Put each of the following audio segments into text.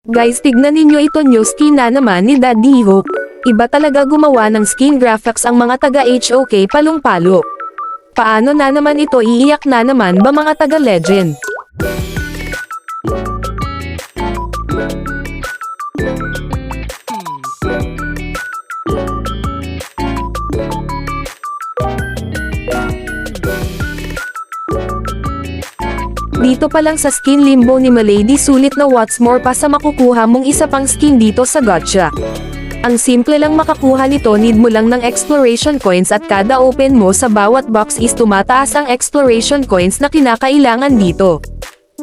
Guys, tignan ninyo ito, new skin na naman ni Daddy Hope. Iba talaga gumawa ng skin graphics ang mga taga HOK palong-palo. Paano na naman ito, iiyak na naman ba mga taga Legend? Dito pa lang sa skin limbo ni Milady, sulit na what's more pa sa makukuha mong isa pang skin dito sa gacha. Ang simple lang makakuha nito, need mo lang ng exploration coins at kada open mo sa bawat box is tumataas ang exploration coins na kinakailangan dito.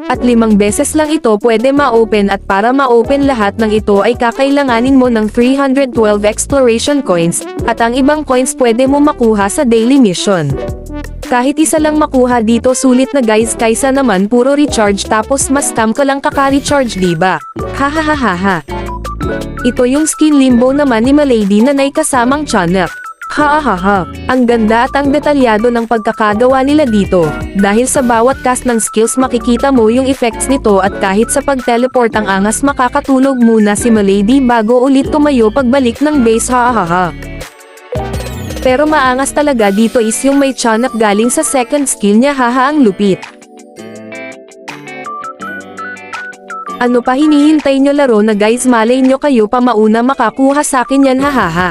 At 5 beses lang ito pwede ma-open, at para ma-open lahat ng ito ay kakailanganin mo ng 312 exploration coins, at ang ibang coins pwede mo makuha sa daily mission. Kahit isa lang makuha dito sulit na guys, kaysa naman puro recharge tapos mas scam ka lang kaka-recharge, diba? Hahaha. Ito yung skin limbo naman ni Milady na may kasamang tiyanak. Hahaha. Ang ganda at ang detalyado ng pagkakagawa nila dito. Dahil sa bawat cast ng skills makikita mo yung effects nito, at kahit sa pag-teleport ang angas, makakatulog muna si Milady bago ulit tumayo pagbalik ng base. Hahaha. Pero maangas talaga dito is yung may tiyanak galing sa second skill niya. Haha, ang lupit. Ano pa hinihintay nyo, laro na guys, malay nyo kayo pa mauna makakuha sa akin yan. Hahaha.